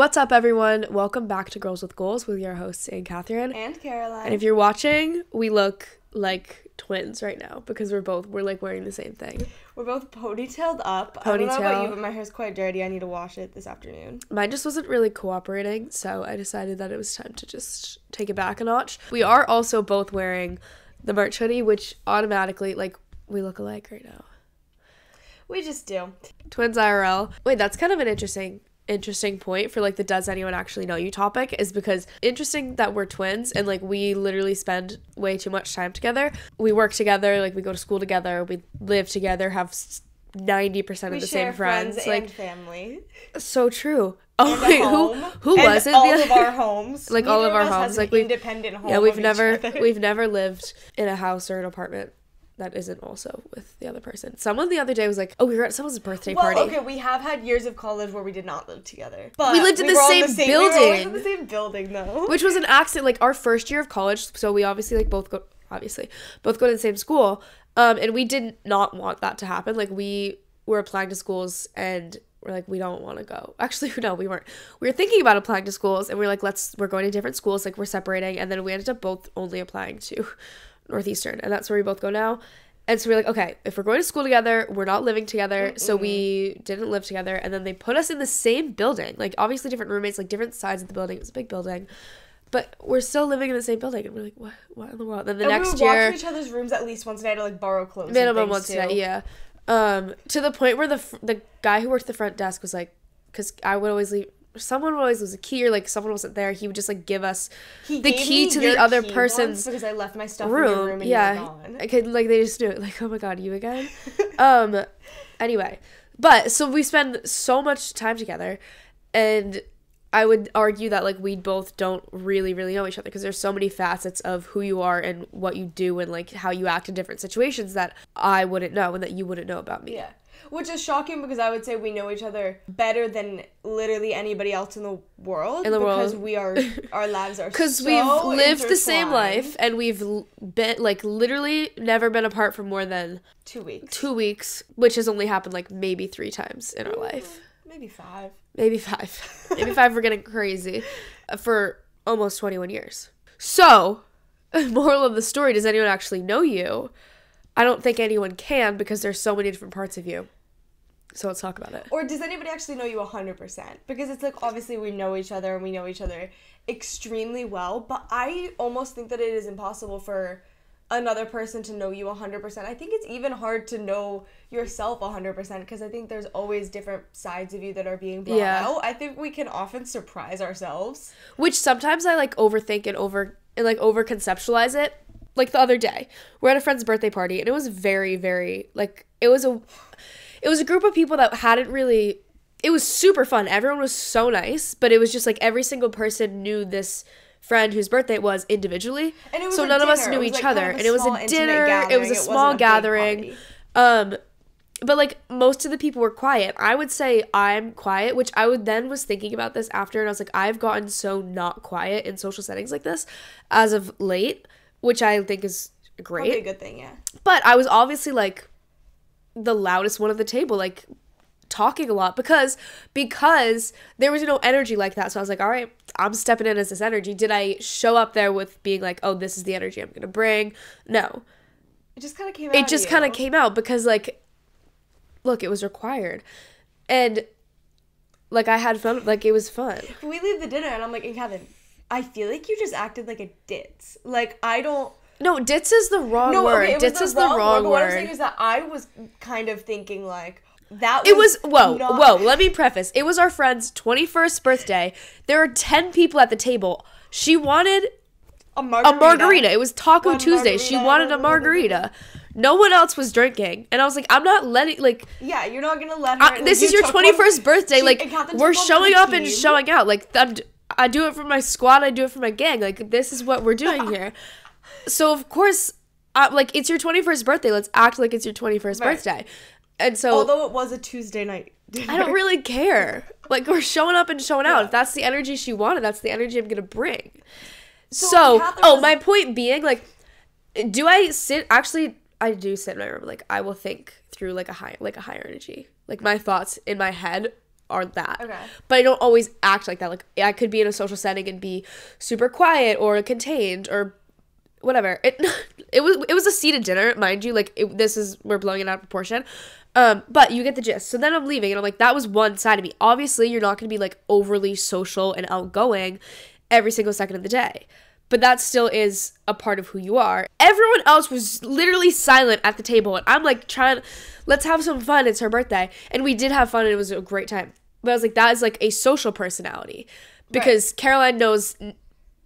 What's up, everyone? Welcome back to Girls with Goals with your hosts, Anne Catherine. And Caroline. And if you're watching, we look like twins right now because we're like wearing the same thing. We're both ponytailed up. I don't know about you, but my hair's quite dirty. I need to wash it this afternoon. Mine just wasn't really cooperating, so I decided that it was time to just take it back a notch. We are also both wearing the merch hoodie, which automatically, like, we look alike right now. We just do. Twins IRL. Wait, that's kind of an interesting point for like the does anyone actually know you topic, is because interesting that we're twins and like we literally spend way too much time together. We work together, like we go to school together, we live together, have 90% of the same friends like and family. So true. Oh and wait, who was it? All of our homes. Like all of our homes, like we independent home. Yeah, we've never lived in a house or an apartment that isn't also with the other person. Someone the other day was like, oh, we were at someone's birthday party. Okay, we have had years of college where we did not live together. But we lived in the same building. We were always in the same building, though. Which was an accident. Like, our first year of college, so we obviously, like, both go to the same school. And we did not want that to happen. Like, we were applying to schools, and we're like, we don't want to go. Actually, no, we weren't. We were thinking about applying to schools, and we were like, we're going to different schools. Like, we're separating. And then we ended up both only applying to Northeastern, and that's where we both go now. And so we're like, okay, if we're going to school together, we're not living together. So we didn't live together. And then they put us in the same building. Like, obviously different roommates, like different sides of the building. It was a big building. But we're still living in the same building. And we're like, what in the world? Then the next year, we would walk to each other's rooms at least once a day to, like, borrow clothes. Minimum once a day, yeah. To the point where the guy who worked the front desk was like, because I would always leave. Someone would always lose a key, or like someone wasn't there, he would just like give us the key to the other person's because I left my stuff room. In your room and yeah, you were gone. I could, like, they just knew it. Like, oh my god, you again? Anyway, but so we spend so much time together, and I would argue that like we both don't really know each other because there's so many facets of who you are and what you do and like how you act in different situations that I wouldn't know and that you wouldn't know about me. Yeah. Which is shocking because I would say we know each other better than literally anybody else in the world. Because our lives are so because we've lived the same life and we've been like literally never been apart for more than 2 weeks. 2 weeks, which has only happened like maybe 3 times in our life. Maybe 5. Maybe 5. Maybe 5 for getting crazy for almost 21 years. So, moral of the story, does anyone actually know you? I don't think anyone can because there's so many different parts of you. So let's talk about it. Or does anybody actually know you 100%? Because it's like, obviously we know each other and we know each other extremely well, but I almost think that it is impossible for another person to know you 100%. I think it's even hard to know yourself 100% because I think there's always different sides of you that are being brought out. I think we can often surprise ourselves. Which sometimes I like overthink and over conceptualize it. Like the other day, we're at a friend's birthday party and it was very, very, like, it was a group of people that it was super fun. Everyone was so nice, but it was just like every single person knew this friend whose birthday it was individually. And it was so none of us knew each other. And it was a dinner. It was a small gathering. But like most of the people were quiet. I would say I'm quiet, which I was thinking about this after, and I was like, I've gotten so not quiet in social settings like this as of late, which I think is great. Probably a good thing, yeah. But I was obviously like the loudest one at the table, like talking a lot because there was no energy like that. So I was like, all right, I'm stepping in as this energy. Did I show up there with being like, oh, this is the energy I'm gonna bring? No. It just kind of came out. It just kind of came out because like, look, it was required. And like I had fun, like it was fun. We leave the dinner and I'm like, hey, Kevin, I feel like you just acted like a ditz. Like I don't. No, ditz is the wrong word. Okay, ditz is the wrong word. But what I'm saying is that I was kind of thinking like that whoa, let me preface. It was our friend's 21st birthday. There are 10 people at the table. She wanted a margarita. It was Taco Tuesday. She wanted a margarita. No one else was drinking. And I was like, I'm not letting, like... Yeah, you're not going to let her... This is your 21st birthday. Like, we're showing up and showing out. Like, I do it for my squad. I do it for my gang. Like, this is what we're doing here. So, of course, like, it's your 21st birthday. Let's act like it's your 21st birthday. And so... Although it was a Tuesday night dinner. I don't really care. Like, we're showing up and showing out. If that's the energy she wanted, that's the energy I'm going to bring. So my point being, like, do I sit... Actually, I do sit in my room. Like, I will think through, like, a higher energy. Like, my thoughts in my head are that. Okay. But I don't always act like that. Like, I could be in a social setting and be super quiet or contained or whatever. It was a seated dinner, mind you. Like, we're blowing it out of proportion. But you get the gist. So then I'm leaving and I'm like, that was one side of me. Obviously, you're not going to be like overly social and outgoing every single second of the day. But that still is a part of who you are. Everyone else was literally silent at the table. And I'm like, let's have some fun. It's her birthday. And we did have fun and it was a great time. But I was like, that is like a social personality. Because Caroline knows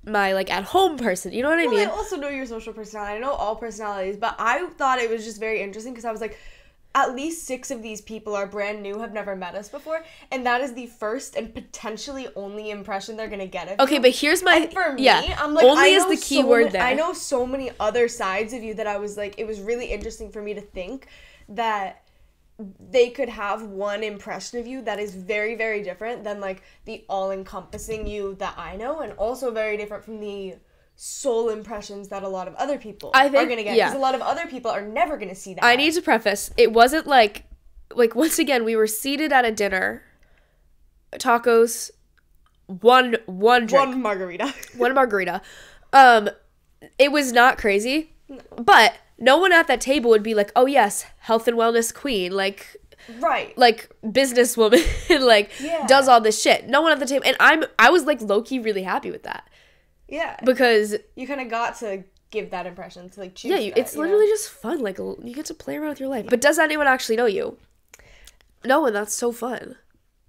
my like at home person. You know what I mean? I also know your social personality. I know all personalities. But I thought it was just very interesting because I was like, at least 6 of these people are brand new, have never met us before, and that is the first and potentially only impression they're gonna get of you. But here's my... And for me, I'm like, only is the key word there. I know so many other sides of you that I was like, it was really interesting for me to think that they could have one impression of you that is very, very different than, like, the all-encompassing you that I know, and also very different from the soul impressions that a lot of other people are gonna get, because a lot of other people are never gonna see that. I need to preface, it wasn't like once again, we were seated at a dinner, tacos, one drink, one margarita. It was not crazy, but no one at that table would be like, oh yes, health and wellness queen, like, right, like businesswoman, like does all this shit. No one at the table, and I was like low-key really happy with that. Yeah. Because you kind of got to give that impression, to like choose it's literally just fun. Like, you get to play around with your life. But does anyone actually know you? No, and that's so fun.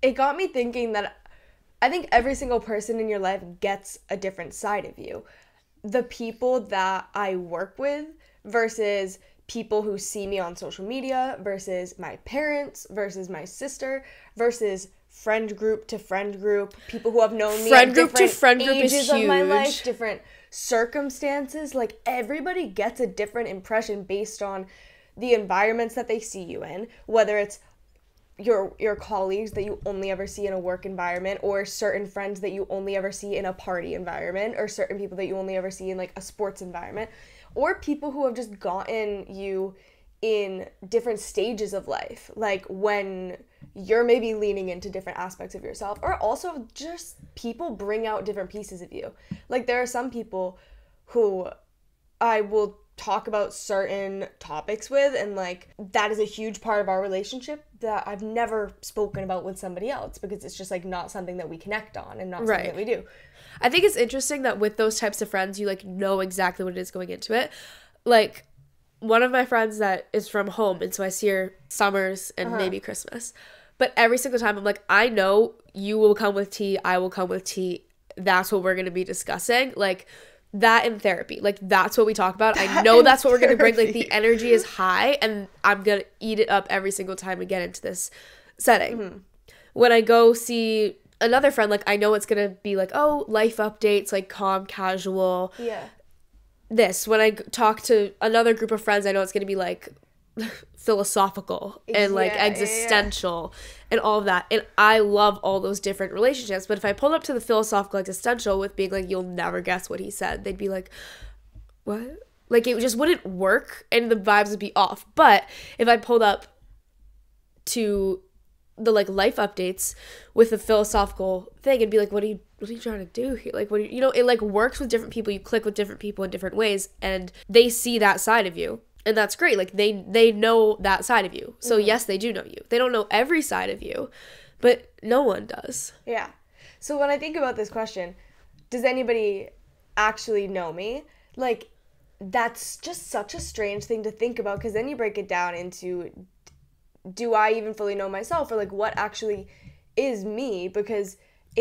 It got me thinking that I think every single person in your life gets a different side of you. The people that I work with versus people who see me on social media versus my parents versus my sister versus friend group to friend group, people who have known me friend at group different to friend group ages is huge. Of my life, different circumstances. Like, everybody gets a different impression based on the environments that they see you in, whether it's your colleagues that you only ever see in a work environment, or certain friends that you only ever see in a party environment, or certain people that you only ever see in like a sports environment, or people who have just gotten you in different stages of life, like when you're maybe leaning into different aspects of yourself, or also just people bring out different pieces of you. Like, there are some people who I will talk about certain topics with, and like that is a huge part of our relationship that I've never spoken about with somebody else, because it's just like not something that we connect on and not something that we do. I think it's interesting that with those types of friends, you like know exactly what it is going into it. Like, one of my friends that is from home, and so I see her summers and maybe Christmas, but every single time I'm like, I know you will come with tea, I will come with tea, that's what we're going to be discussing. Like, that in therapy, like, that's what we talk about. I know that's what we're going to bring. Like, the energy is high, and I'm going to eat it up every single time we get into this setting. When I go see another friend, like, I know it's going to be like, oh, life updates, like calm, casual. This, when I talk to another group of friends, I know it's going to be like philosophical and like existential and all of that. And I love all those different relationships. But if I pulled up to the philosophical existential with being like, you'll never guess what he said, they'd be like, what? Like, it just wouldn't work and the vibes would be off. But if I pulled up to the like life updates with a philosophical thing and be like, what are you trying to do here? Like, you know, it like works with different people. You click with different people in different ways, and they see that side of you, and that's great. Like, they know that side of you. So yes, they do know you. They don't know every side of you, but no one does. Yeah. So when I think about this question, does anybody actually know me? Like, that's just such a strange thing to think about, because then you break it down into, do I even fully know myself, or like what actually is me? Because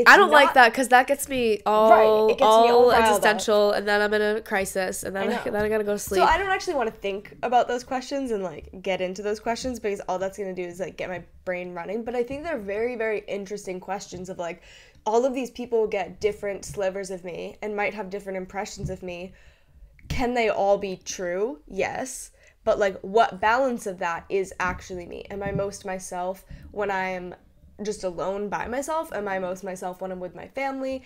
I don't like that, because that gets me all existential, and then I'm in a crisis, and then I gotta go to sleep. So I don't actually want to think about those questions and like get into those questions, because all that's gonna do is like get my brain running. But I think they're very, very interesting questions of like, all of these people get different slivers of me and might have different impressions of me. Can they all be true? Yes. But like, what balance of that is actually me? Am I most myself when I'm just alone by myself? Am I most myself when I'm with my family?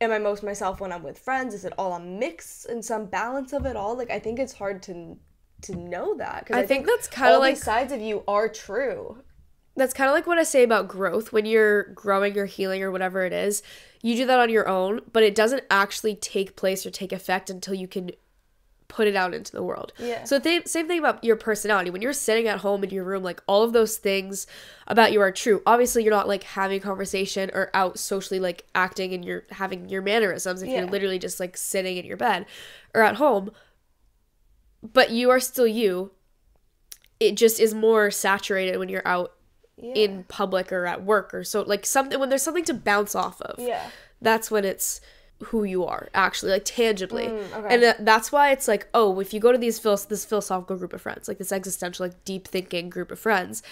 Am I most myself when I'm with friends? Is it all a mix and some balance of it all? Like, I think it's hard to know that, because I think that's kind of like, all these sides of you are true. That's kind of like what I say about growth. When you're growing or healing or whatever it is, you do that on your own, but it doesn't actually take place or take effect until you can put it out into the world. Yeah. So same thing about your personality. When you're sitting at home in your room, like all of those things about you are true. Obviously, you're not like having a conversation or out socially like acting and you're having your mannerisms if you're literally just like sitting in your bed or at home. But you are still you. It just is more saturated when you're out in public or at work or so, like something when there's something to bounce off of. Yeah. That's when it's who you are actually, like tangibly. Okay. And that's why it's like, oh, if you go to this philosophical group of friends, like this existential, like deep thinking group of friends,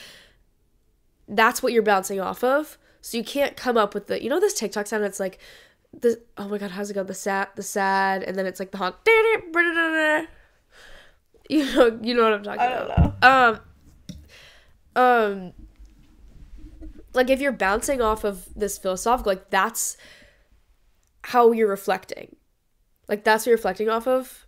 that's what you're bouncing off of. So you can't come up with the, you know, this TikTok sound. It's like the, oh my god, how's it go? The sad, and then it's like the honk. You know what I'm talking about. I don't know. Like if you're bouncing off of this philosophical, like that's how you're reflecting. Like that's what you're reflecting off of.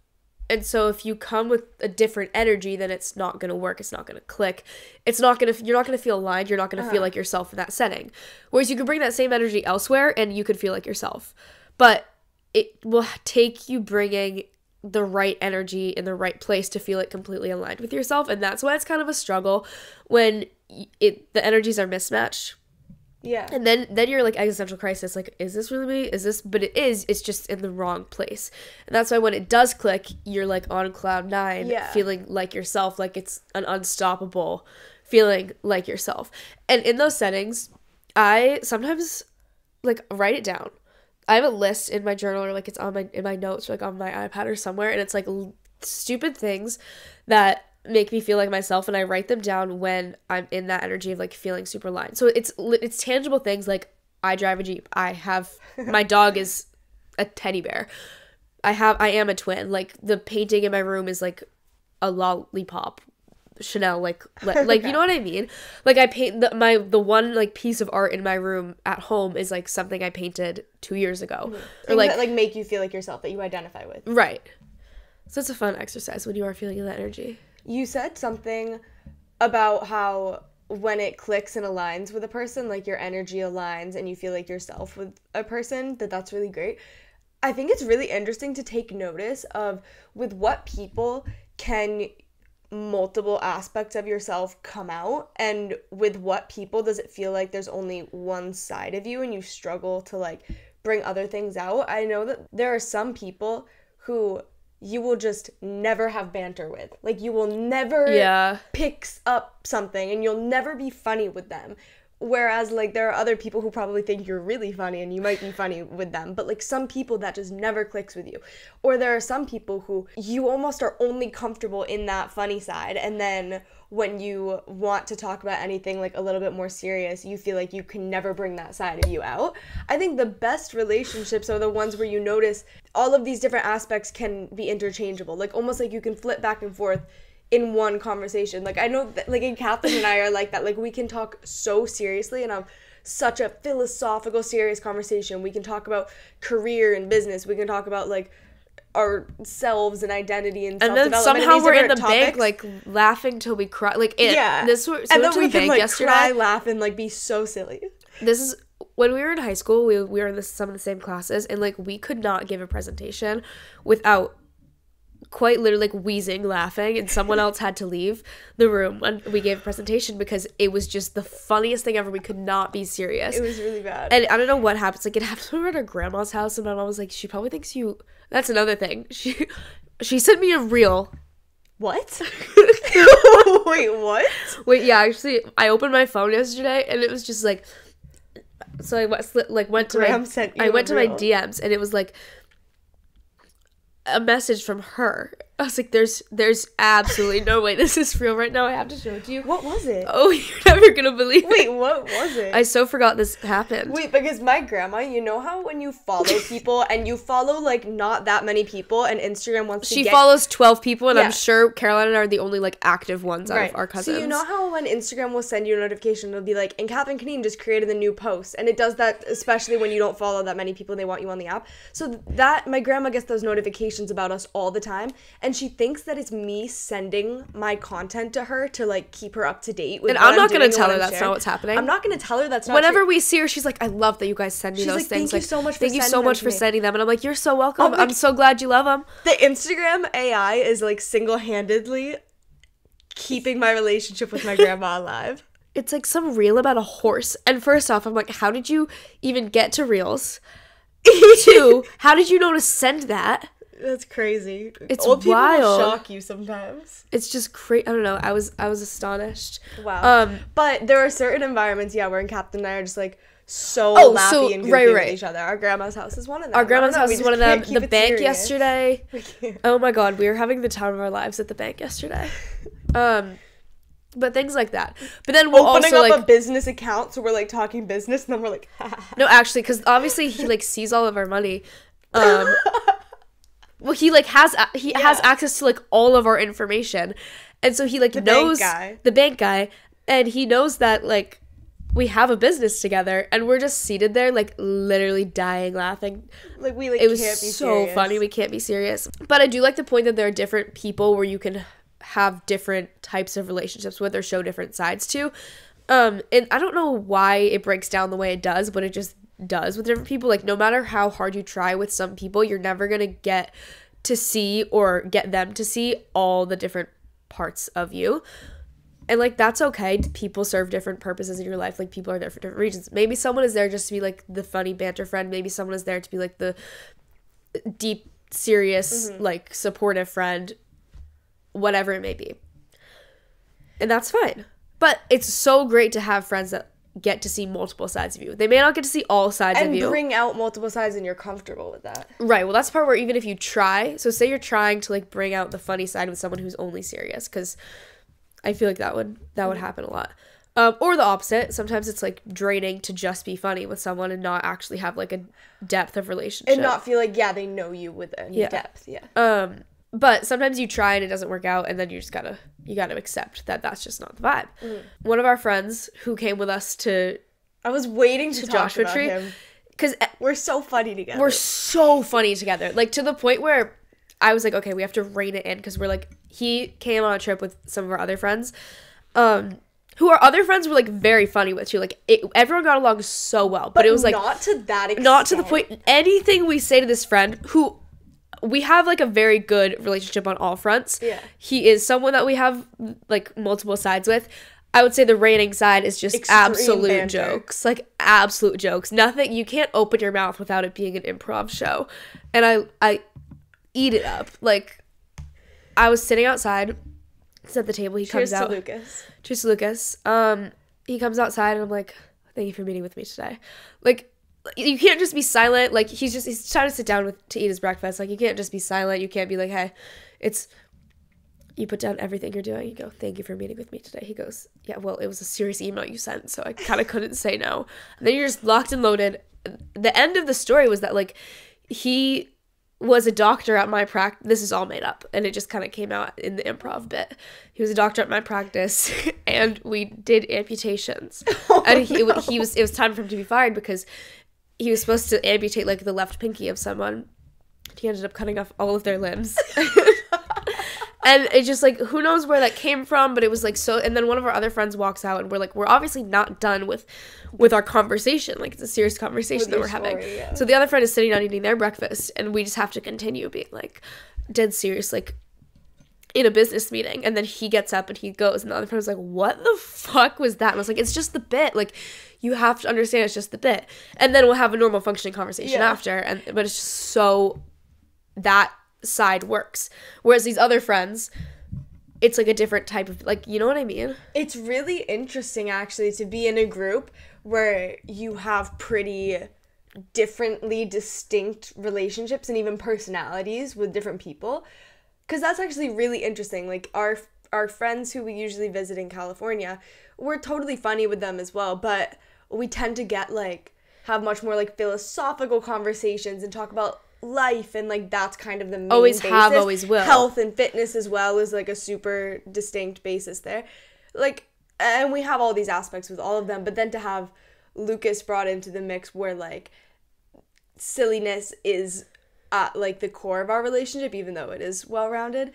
And so if you come with a different energy, then it's not going to work. It's not going to click. You're not going to feel aligned. You're not going to feel like yourself in that setting. Whereas you can bring that same energy elsewhere and you could feel like yourself. But it will take you bringing the right energy in the right place to feel it completely aligned with yourself. And that's why it's kind of a struggle when the energies are mismatched. Yeah. And then you're like existential crisis, like, is this really me? Is this? But it's just in the wrong place. And that's why when it does click, you're like on cloud nine, feeling like yourself, like it's an unstoppable feeling like yourself. And in those settings, I sometimes like write it down. I have a list in my journal or like it's on in my notes or like on my iPad or somewhere, and it's like stupid things that make me feel like myself, and I write them down when I'm in that energy of like feeling super aligned. So it's tangible things like I drive a Jeep. I have my dog is a teddy bear. I am a twin. Like the painting in my room is like a lollipop. Chanel like you know what I mean? Like I paint the one like piece of art in my room at home is like something I painted 2 years ago. Mm-hmm. Or like make you feel like yourself, that you identify with. Right. So it's a fun exercise when you are feeling that energy. You said something about how when it clicks and aligns with a person, like your energy aligns and you feel like yourself with a person, that's really great. I think it's really interesting to take notice of with what people can multiple aspects of yourself come out, and with what people does it feel like there's only one side of you and you struggle to like bring other things out. I know that there are some people who you will just never have banter with. Like you will never pick up something and you'll never be funny with them. Whereas like there are other people who probably think you're really funny and you might be funny with them, but like some people that just never clicks with you. Or there are some people who you almost are only comfortable in that funny side, and then when you want to talk about anything like a little bit more serious, you feel like you can never bring that side of you out. I think the best relationships are the ones where you notice all of these different aspects can be interchangeable, like almost like you can flip back and forth in one conversation. Like I know that like in Catherine and I are like that. Like we can talk so seriously and have such a philosophical, serious conversation. We can talk about career and business. We can talk about like ourselves and identity and self-development. And then somehow we're in the bank like laughing till we cry. Like this so and then we can like yesterday. Cry, laugh, and like be so silly. This is when we were in high school. We were in some of the same classes, and like we could not give a presentation without quite literally like wheezing, laughing, and someone else had to leave the room when we gave a presentation because it was just the funniest thing ever. We could not be serious. It was really bad. And I don't know what happens. Like it happened when we were at our grandma's house, and my mom was like, she probably thinks you. That's another thing. She sent me a reel. What? Wait, what? Wait, yeah, actually, I opened my phone yesterday, and it was just like, so I went to my DMs, and it was like a message from her. I was like, there's absolutely no way this is real right now. I have to show it to you. What was it? Oh, you're never gonna believe it. Wait, what was it? I so forgot this happened. Wait, because my grandma, you know how when you follow people and you follow like not that many people and Instagram wants to She follows 12 people, and I'm sure Caroline and I are the only like active ones out of our cousins. So you know how when Instagram will send you a notification, it'll be like, and Catherine Canine just created a new post, and it does that especially when you don't follow that many people and they want you on the app. So that my grandma gets those notifications about us all the time, and she thinks that it's me sending my content to her to like keep her up to date with and what I'm not doing going to and tell what her I'm that's sharing. not what's happening. I'm not going to tell her that's not Whenever true. we see her, she's like, I love that you guys send me She's those like, things. thank you so much for thank you sending so them much to for me. sending them. And I'm like, you're so welcome. like, I'm so glad you love them. The Instagram AI is like single-handedly keeping my relationship with my grandma alive. It's like some reel about a horse. And first off, I'm like, how did you even get to reels? 2, how did you know to send that? That's crazy. It's Old people wild. will shock you sometimes. It's just crazy. I don't know. I was astonished. Wow. But there are certain environments, where in Captain and I are just like so laughy and goofy right. with each other. Our grandma's house is one of them. Our grandma's house is one of them. The bank serious. yesterday. Oh my god, we were having the time of our lives at the bank yesterday. But things like that. But then we'll opening also up like a business account, so we're like talking business, and then we're like, no, actually, because obviously he like sees all of our money. Well, he like has access to like all of our information, and so he like knows the bank guy, and he knows that like we have a business together, and we're just seated there like literally dying laughing. Like we like it was can't be so serious. funny. We can't be serious, but I do like the point that there are different people where you can have different types of relationships with or show different sides to. And I don't know why it breaks down the way it does, but it just does with different people. Like no matter how hard you try with some people, you're never gonna get to see or get them to see all the different parts of you. And like that's okay. People serve different purposes in your life. Like people are there for different reasons. Maybe someone is there just to be like the funny banter friend. Maybe someone is there to be like the deep, serious, like supportive friend. Whatever it may be. And that's fine. But it's so great to have friends that get to see multiple sides of you. They may not get to see all sides of you. And bring out multiple sides and you're comfortable with that. Right. Well, that's the part where even if you try, so say you're trying to like bring out the funny side with someone who's only serious, because I feel like that would happen a lot. Or the opposite. Sometimes it's like draining to just be funny with someone and not actually have like a depth of relationship. And not feel like, they know you with any depth. Yeah. But sometimes you try and it doesn't work out, and then you gotta accept that that's just not the vibe. One of our friends who came with us I was waiting to talk Joshua about Tree, him. because We're so funny together. We're so funny together. Like to the point where I was like, okay, we have to rein it in, because we're like, he came on a trip with some of our other friends, who our other friends were like very funny with too. Like everyone got along so well, but it was like not to that extent. Not to the point. Anything we say to this friend who. We have, like, a very good relationship on all fronts. Yeah. He is someone that we have, like, multiple sides with. I would say the reigning side is just Extreme absolute banter. jokes. Like, absolute jokes. Nothing, you can't open your mouth without it being an improv show. And I eat it up. Like, I was sitting outside. He's at the table. He comes out. Cheers to Lucas. Cheers to Lucas. He comes outside, and I'm like, thank you for meeting with me today. Like, you can't just be silent. Like he's trying to sit down to eat his breakfast. Like you can't just be silent. You can't be like, hey, you put down everything you're doing. You go, thank you for meeting with me today. He goes, yeah, well, it was a serious email you sent, so I kind of couldn't say no. And then you're just locked and loaded. The end of the story was that like he was a doctor at my practice. This is all made up, and it just kind of came out in the improv bit. He was a doctor at my practice, and we did amputations. And it was time for him to be fired because he was supposed to amputate like the left pinky of someone. He ended up cutting off all of their limbs. And it's just like, who knows where that came from, but it was like so. And then one of our other friends walks out, and we're like, we're obviously not done with our conversation. Like it's a serious conversation that we're having. Yeah. So the other friend is sitting down eating their breakfast, and we just have to continue being like dead serious, like in a business meeting. And then he gets up and he goes, and the other friend was like, what the fuck was that? And I was like, it's just the bit. Like you have to understand it's just the bit. And then we'll have a normal functioning conversation after. But it's just so that side works. Whereas these other friends, it's like a different type of, like, you know what I mean? It's really interesting actually to be in a group where you have pretty differently distinct relationships and even personalities with different people. Because that's actually really interesting. Like our friends who we usually visit in California, we're totally funny with them as well, but we tend to have much more like philosophical conversations and talk about life, and like that's kind of the main always basis. Have, always will. Health and fitness as well is like a super distinct basis there. Like, and we have all these aspects with all of them, but then to have Lucas brought into the mix where like silliness is at like the core of our relationship, even though it is well-rounded,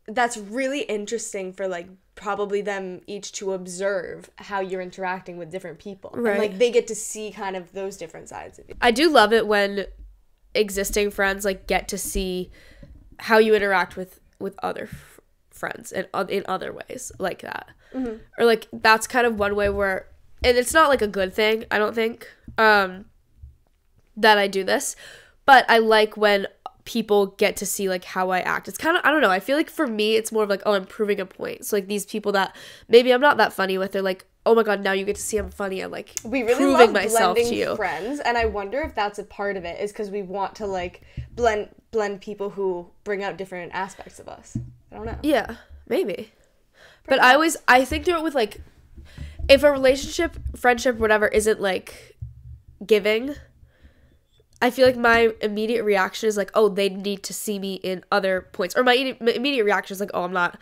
that's really interesting for like probably them each to observe how you're interacting with different people. Right. And like they get to see kind of those different sides of you. I do love it when existing friends like get to see how you interact with other friends and in other ways like that. Mm-hmm. Or like that's kind of one way where, and it's not like a good thing, I don't think, that I do this, but I like when people get to see like how I act. It's kind of, I don't know, I feel like for me it's more of like, oh, I'm proving a point. So like these people that maybe I'm not that funny with, they're like, oh my god, now you get to see I'm funny. I'm like we really proving love myself blending to you. Friends, and I wonder if that's a part of it is because we want to like blend people who bring out different aspects of us. I don't know. Yeah, maybe. But I think through it with like, if a relationship, friendship, whatever isn't like giving, I feel like my immediate reaction is like, oh, they need to see me in other points. Or my immediate reaction is like, oh, I'm not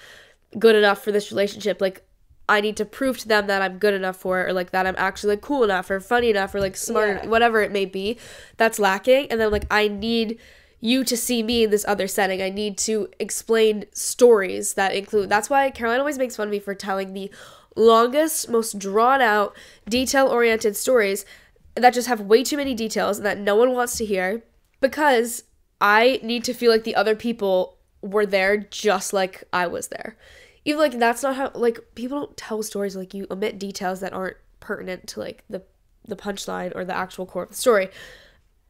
good enough for this relationship. Like, I need to prove to them that I'm good enough for it, or like that I'm actually like cool enough or funny enough or like smart enough, whatever it may be that's lacking. And then like, I need you to see me in this other setting. I need to explain stories that include, that's why Caroline always makes fun of me for telling the longest, most drawn out, detail-oriented stories that just have way too many details and that no one wants to hear, because I need to feel like the other people were there just like I was there. Even like that's not how, like, people don't tell stories, like you omit details that aren't pertinent to like the punchline or the actual core of the story.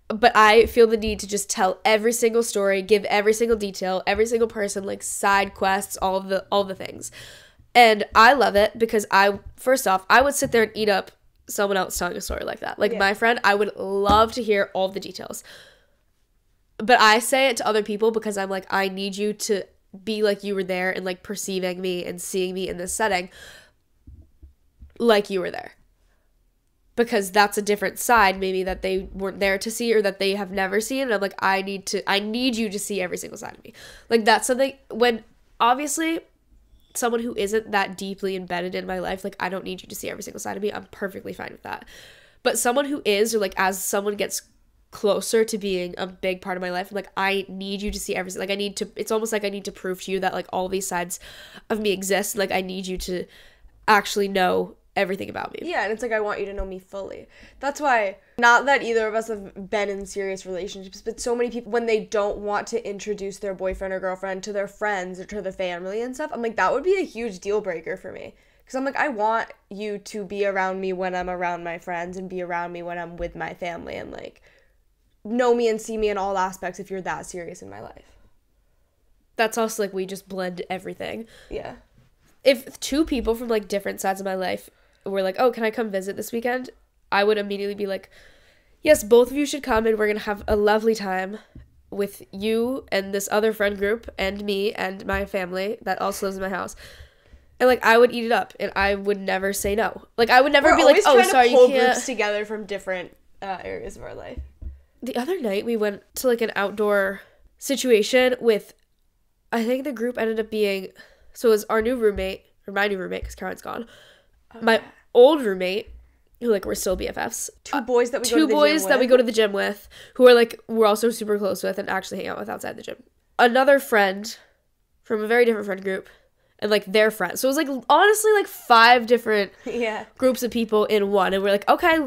But I feel the need to just tell every single story, give every single detail, every single person, like side quests, all the things. And I love it because first off, I would sit there and eat up someone else telling a story like that. Like my friend, I would love to hear all the details. But I say it to other people because I'm like, I need you to be like you were there and like perceiving me and seeing me in this setting like you were there. Because that's a different side maybe that they weren't there to see or that they have never seen. And I'm like, I need you to see every single side of me. Like that's something when obviously someone who isn't that deeply embedded in my life, like I don't need you to see every single side of me. I'm perfectly fine with that. But someone who is, or like as someone gets closer to being a big part of my life, I'm like, I need you to see everything. Like it's almost like I need to prove to you that like all these sides of me exist. Like I need you to actually know everything about me. Yeah, and it's like I want you to know me fully. That's why, not that either of us have been in serious relationships, but so many people, when they don't want to introduce their boyfriend or girlfriend to their friends or to their family and stuff, I'm like, that would be a huge deal breaker for me. Because I'm like, I want you to be around me when I'm around my friends and be around me when I'm with my family and like know me and see me in all aspects if you're that serious in my life. That's also like we just blend everything. Yeah. If two people from like different sides of my life were like, oh, can I come visit this weekend? I would immediately be like, yes, both of you should come and we're going to have a lovely time with you and this other friend group and me and my family that also lives in my house. And like, I would eat it up and I would never say no. Like, I would never be like, oh, sorry, you can't. Groups together from different areas of our life. The other night we went to like an outdoor situation with, I think the group ended up being, so it was our new roommate, or my new roommate because Karen's gone. Okay. My old roommate, who like we're still BFFs. Two boys that we go to the gym with, who are like we're also super close with and actually hang out with outside the gym. Another friend from a very different friend group, and like their friends. So it was like honestly like 5 different groups of people in one, and we're like, okay,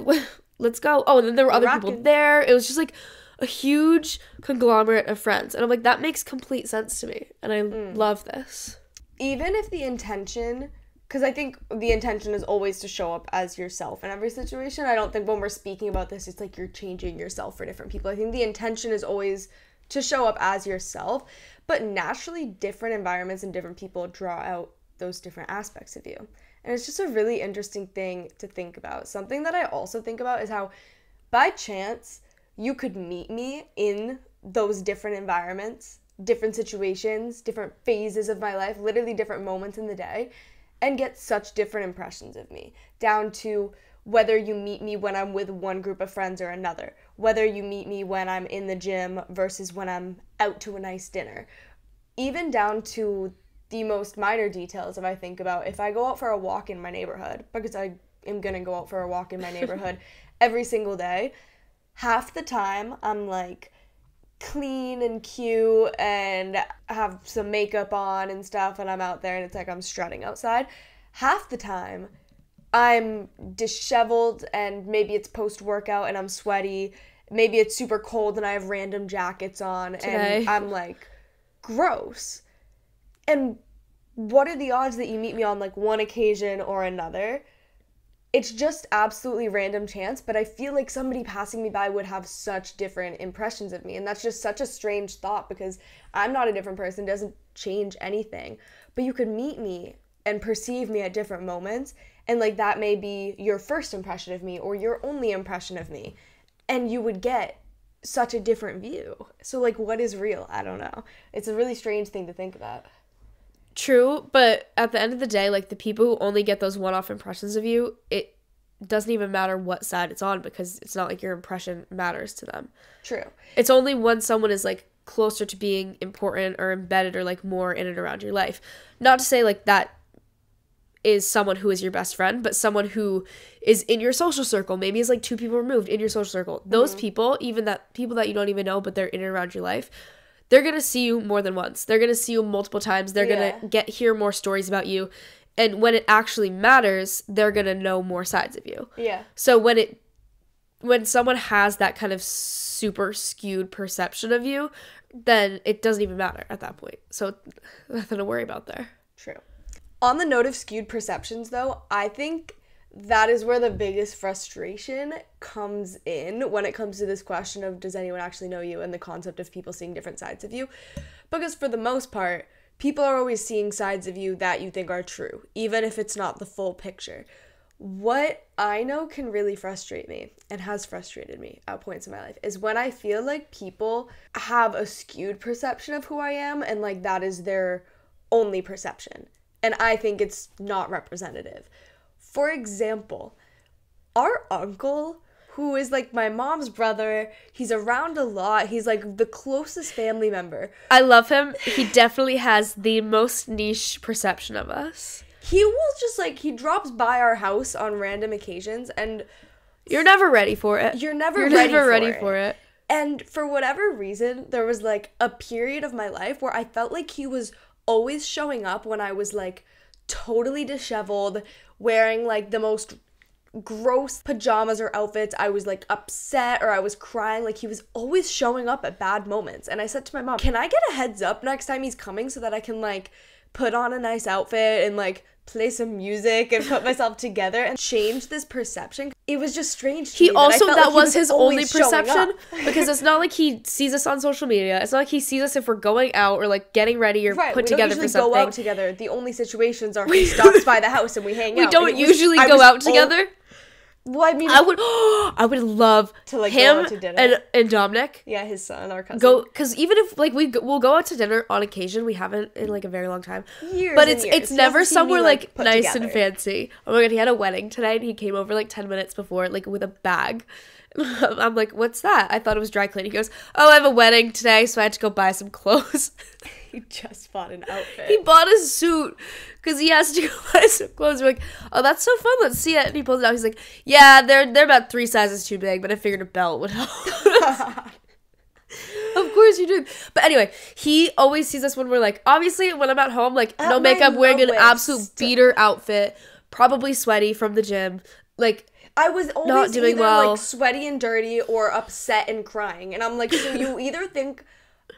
let's go. Oh, and then there were other people there. It was just like a huge conglomerate of friends, and I'm like, that makes complete sense to me, and I love this. Even if the intention, because I think the intention is always to show up as yourself in every situation. I don't think when we're speaking about this, it's like you're changing yourself for different people. I think the intention is always to show up as yourself, but naturally different environments and different people draw out those different aspects of you. And it's just a really interesting thing to think about. Something that I also think about is how by chance you could meet me in those different environments, different situations, different phases of my life, literally different moments in the day, and get such different impressions of me, down to whether you meet me when I'm with one group of friends or another, whether you meet me when I'm in the gym versus when I'm out to a nice dinner, even down to the most minor details. If I think about if I go out for a walk in my neighborhood, because I am going to go out for a walk in my neighborhood every single day, half the time I'm like clean and cute and have some makeup on and stuff, and I'm out there and it's like I'm strutting outside, half the time I'm disheveled and maybe it's post-workout and I'm sweaty. Maybe it's super cold and I have random jackets on and I'm like, gross. And what are the odds that you meet me on like one occasion or another? It's just absolutely random chance, but I feel like somebody passing me by would have such different impressions of me. And that's just such a strange thought because I'm not a different person. It doesn't change anything. But you could meet me and perceive me at different moments. And like that may be your first impression of me or your only impression of me. And you would get such a different view. So like what is real? I don't know. It's a really strange thing to think about. True, but at the end of the day, like the people who only get those one-off impressions of you, it doesn't even matter what side it's on because it's not like your impression matters to them. True. It's only when someone is like closer to being important or embedded or like more in and around your life. Not to say like that is someone who is your best friend, but someone who is in your social circle, maybe is like 2 people removed in your social circle. Those people, even that people that you don't even know, but they're in and around your life, they're going to see you more than once. They're going to see you multiple times. They're going to hear more stories about you. And when it actually matters, they're going to know more sides of you. Yeah. So when someone has that kind of super skewed perception of you, then it doesn't even matter at that point. So nothing to worry about there. True. On the note of skewed perceptions, though, I think that is where the biggest frustration comes in when it comes to this question of does anyone actually know you and the concept of people seeing different sides of you. Because for the most part, people are always seeing sides of you that you think are true, even if it's not the full picture. What I know can really frustrate me and has frustrated me at points in my life is when I feel like people have a skewed perception of who I am and like that is their only perception. And I think it's not representative. For example, our uncle, who is like my mom's brother, he's around a lot. He's like the closest family member. I love him. He definitely has the most niche perception of us. He will just like, he drops by our house on random occasions and... You're never ready for it. You're never ready for it. And for whatever reason, there was like a period of my life where I felt like he was always showing up when I was like totally disheveled, wearing like the most gross pajamas or outfits. I was like upset or I was crying. Like he was always showing up at bad moments. And I said to my mom, can I get a heads up next time he's coming so that I can like put on a nice outfit and like play some music and put myself together and change this perception? It was just strange to me. That was his only perception because it's not like he sees us on social media. It's not like he sees us if we're going out or like getting ready or put together for something. We don't usually go out together. The only situations are he stops by the house and we hang out. We don't usually go out together. Well, I mean, I would love to like him go out to dinner. and Dominic. Yeah, his son, our cousin. Because even if like we'll go out to dinner on occasion, we haven't in like a very long time. Years, but and it's years. never somewhere like nice together. and fancy. Oh my god, he had a wedding tonight. And he came over like 10 minutes before, like with a bag. I'm like, what's that? I thought it was dry cleaning. He goes, oh, I have a wedding today, so I had to go buy some clothes. He just bought an outfit. He bought a suit because he has to go buy some clothes. We're like, oh, that's so fun. Let's see it. And he pulls it out. He's like, yeah, they're about 3 sizes too big, but I figured a belt would help. Of course you do. But anyway, he always sees us when we're like, obviously when I'm at home, like no makeup, wearing an absolute beater outfit, probably sweaty from the gym, like I was always not doing either well, like sweaty and dirty or upset and crying. And I'm like, so you either think,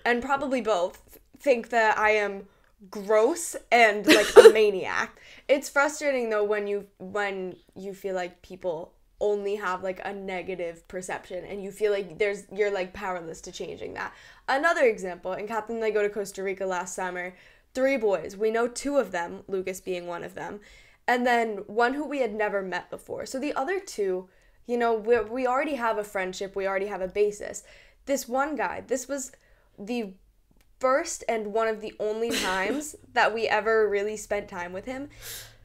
and probably both, think that I am gross and like a maniac. It's frustrating though when you feel like people only have like a negative perception and you feel like you're like powerless to changing that. Another example, and Kathleen and I go to Costa Rica last summer, 3 boys. We know 2 of them, Lucas being one of them. And then one who we had never met before. So the other 2, you know, we already have a friendship. We already have a basis. This one guy, this was the first and one of the only times that we ever really spent time with him.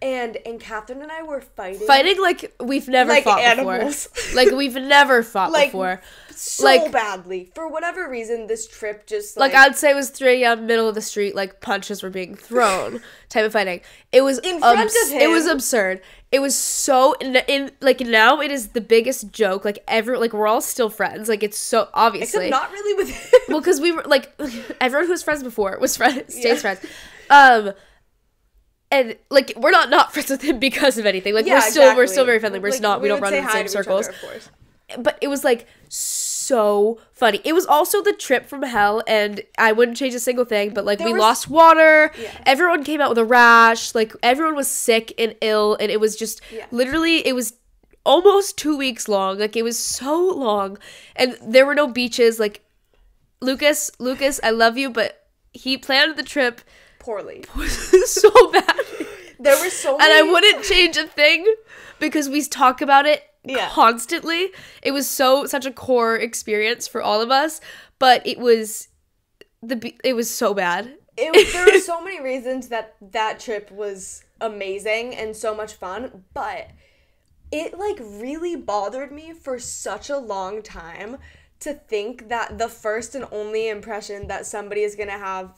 And Catherine and I were fighting. Fighting like we've never like fought animals. before. Like we've never fought like, before. So like, badly. For whatever reason, this trip just like I'd say it was 3 a.m. middle of the street, like punches were being thrown type of fighting. It was in front of him. It was absurd. It was so in like now it is the biggest joke. Like like we're all still friends. Like it's so obviously. Except not really with him. Well, because we were like everyone who was friends before was friends, stays friends. And like we're not friends with him because of anything. Like we're still very friendly. We're like, we don't run in the same circles. Other, of course. But it was like so funny. It was also the trip from hell, and I wouldn't change a single thing, but like we lost water. Yeah. Everyone came out with a rash. Like everyone was sick and ill, and it was just literally it was almost 2 weeks long. Like it was so long, and there were no beaches. Like Lucas, I love you, but he planned the trip poorly. So bad. There were so many. And I wouldn't change a thing because we talk about it constantly. It was such a core experience for all of us, but it was so bad. There were so many reasons that trip was amazing and so much fun, but it like really bothered me for such a long time to think that the first and only impression that somebody is gonna have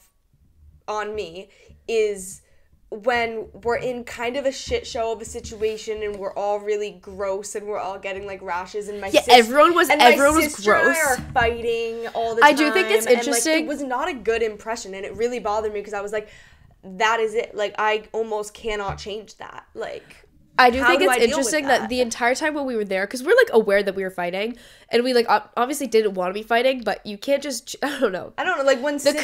on me is when we're in kind of a shit show of a situation and we're all really gross and we're all getting like rashes and everyone was gross. And I are fighting all the time. I do think it's interesting. And, like, it was not a good impression, and it really bothered me because I was like, that is it. Like I almost cannot change that. Like I do think it's interesting that the entire time when we were there, because we're like aware that we were fighting, and we like obviously didn't want to be fighting, but you can't just I don't know. Like when the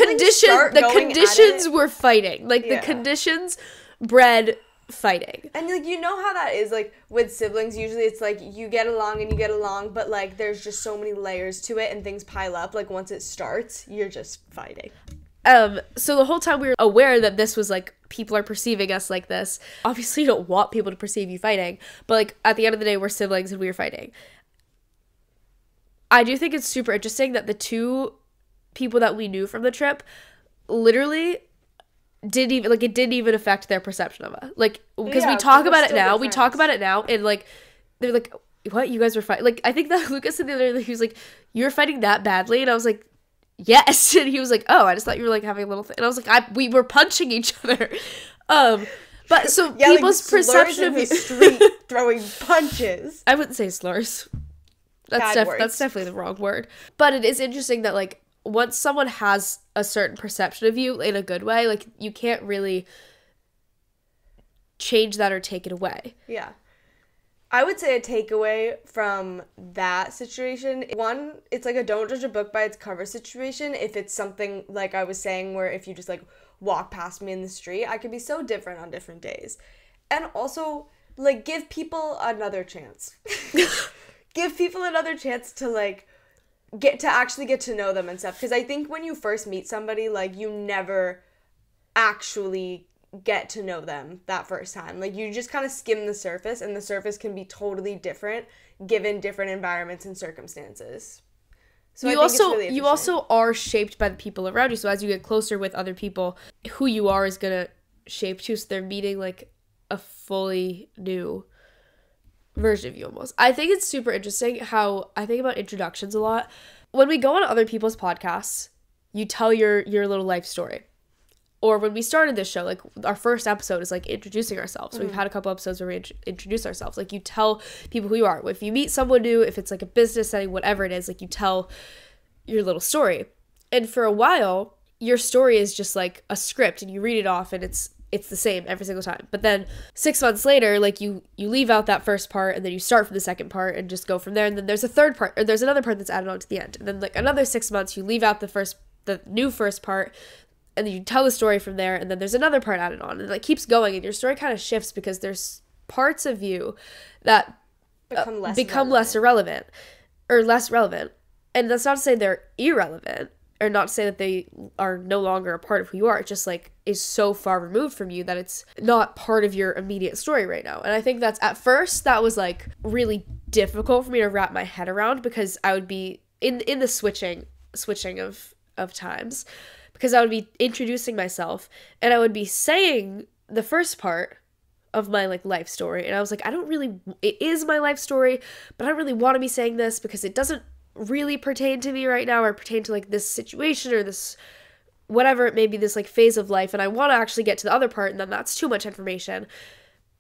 conditions were fighting, like the conditions bred fighting. And like you know how that is like with siblings. Usually it's like you get along, but like there's just so many layers to it, and things pile up. Like once it starts, you're just fighting. So the whole time we were aware that this was like people are perceiving us like this. Obviously you don't want people to perceive you fighting, but like at the end of the day we're siblings and we were fighting. I do think it's super interesting that the two people that we knew from the trip literally didn't even affect their perception of us. Like because we talk about it now and like they're like, what, you guys were fighting? Like I think that Lucas said the other day, he was like, you were fighting that badly? And I was like, yes. And he was like, oh, I just thought you were like having a little thing. And I was like, we were punching each other. But so people's perception of the street throwing punches. I wouldn't say slurs. That's definitely the wrong word. But it is interesting that like once someone has a certain perception of you in a good way, like you can't really change that or take it away. Yeah. I would say a takeaway from that situation, one, it's like a don't judge a book by its cover situation. If it's something like I was saying where if you just like walk past me in the street, I could be so different on different days. And also like give people another chance. Give people another chance to like actually get to know them and stuff. Because I think when you first meet somebody, like you never actually get to know them that first time. Like you just kind of skim the surface, and the surface can be totally different given different environments and circumstances. So you also are shaped by the people around you. So as you get closer with other people, who you are is gonna shape too. So they're meeting like a fully new version of you almost. I think it's super interesting how I think about introductions a lot. When we go on other people's podcasts, you tell your little life story. Or when we started this show, like our first episode is like introducing ourselves. So we've had a couple episodes where we introduce ourselves. Like you tell people who you are. If you meet someone new, if it's like a business setting, whatever it is, like you tell your little story. And for a while, your story is just like a script and you read it off and it's the same every single time. But then 6 months later, like you leave out that first part and then you start from the second part and just go from there. And then there's a third part, or there's another part that's added on to the end. And then like another 6 months, you leave out the new first part, and then you tell the story from there, and then there's another part added on, and it like keeps going, and your story kind of shifts because there's parts of you that become less irrelevant or less relevant. And that's not to say they're irrelevant, or not to say that they are no longer a part of who you are. It just like is so far removed from you that it's not part of your immediate story right now. And I think that's at first that was like really difficult for me to wrap my head around, because I would be in the switching of times. Because I would be introducing myself and I would be saying the first part of my like life story. And I was like, it is my life story, but I don't really want to be saying this because it doesn't really pertain to me right now, or pertain to like this situation or this whatever it may be, this like phase of life, and I want to actually get to the other part, and then that's too much information.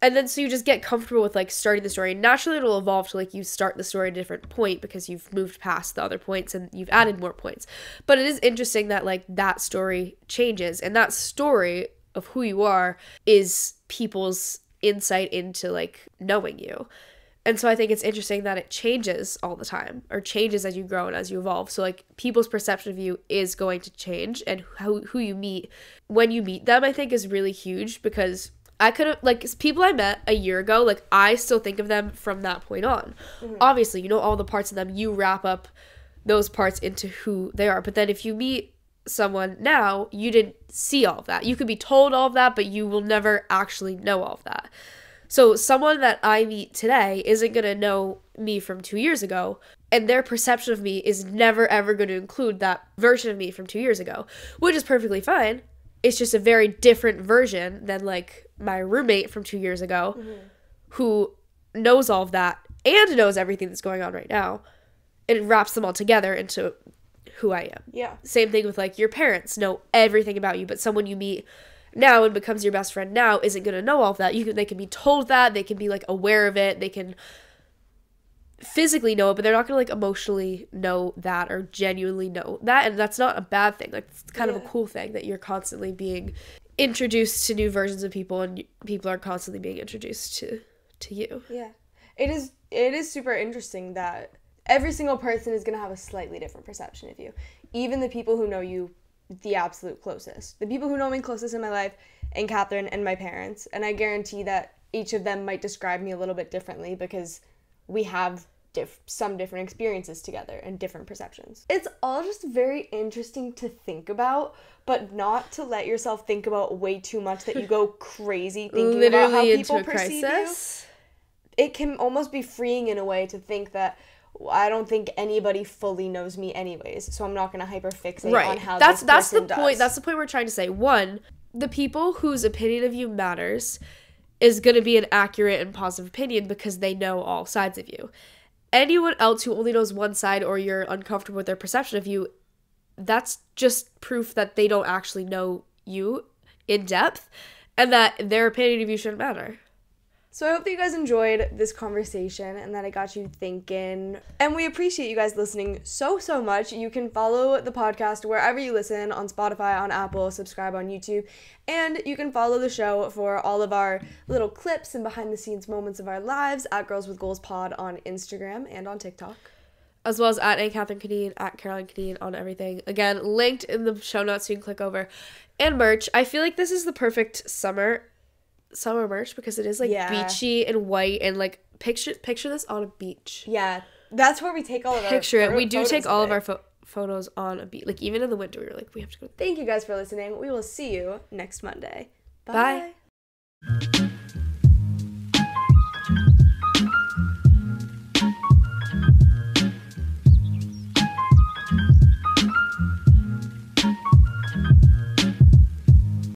And then so you just get comfortable with like starting the story, and naturally it'll evolve to like you start the story at a different point because you've moved past the other points and you've added more points. But it is interesting that like that story changes, and that story of who you are is people's insight into like knowing you. And so I think it's interesting that it changes all the time, or changes as you grow and as you evolve. So like people's perception of you is going to change, and who you meet when you meet them, I think, is really huge, because I could have, like, people I met a year ago, like, I still think of them from that point on. Mm-hmm. Obviously, you know all the parts of them, you wrap up those parts into who they are. But then if you meet someone now, you didn't see all of that. You could be told all of that, but you will never actually know all of that. So someone that I meet today isn't going to know me from 2 years ago, and their perception of me is never, ever going to include that version of me from 2 years ago, which is perfectly fine. It's just a very different version than, like, my roommate from 2 years ago, mm-hmm. who knows all of that and knows everything that's going on right now, and wraps them all together into who I am. Yeah. Same thing with, like, your parents know everything about you, but someone you meet now and becomes your best friend now isn't going to know all of that. They can be told that, they can be, like, aware of it, they can physically know it, but they're not going to, like, emotionally know that or genuinely know that, and that's not a bad thing. Like, it's kind of a cool thing that you're constantly being introduced to new versions of people, and people are constantly being introduced to you. Yeah. It is super interesting that every single person is going to have a slightly different perception of you. Even the people who know you the absolute closest. The people who know me closest in my life, and Catherine and my parents, and I guarantee that each of them might describe me a little bit differently because we have some different experiences together and different perceptions. It's all just very interesting to think about, but not to let yourself think about way too much that you go crazy thinking about how people perceive you. It can almost be freeing in a way to think that I don't think anybody fully knows me anyways, so I'm not going to hyperfixate on how this person does. Point. That's the point we're trying to say. One, the people whose opinion of you matters is going to be an accurate and positive opinion because they know all sides of you. Anyone else who only knows one side, or you're uncomfortable with their perception of you, that's just proof that they don't actually know you in depth, and that their opinion of you shouldn't matter. So I hope that you guys enjoyed this conversation and that it got you thinking. And we appreciate you guys listening so much. You can follow the podcast wherever you listen, on Spotify, on Apple, subscribe on YouTube. And you can follow the show for all of our little clips and behind the scenes moments of our lives at Girls with Goals Pod on Instagram and on TikTok. As well as at Catherine Cadine, at Caroline Cadine on everything. Again, linked in the show notes so you can click over. And merch. I feel like this is the perfect summer merch because it is like beachy and white, and like picture this on a beach. Yeah, that's where we take all of our picture it. We do take all of our photos on a beach. Like even in the winter, we were like, we have to go. Thank you guys for listening. We will see you next Monday. Bye.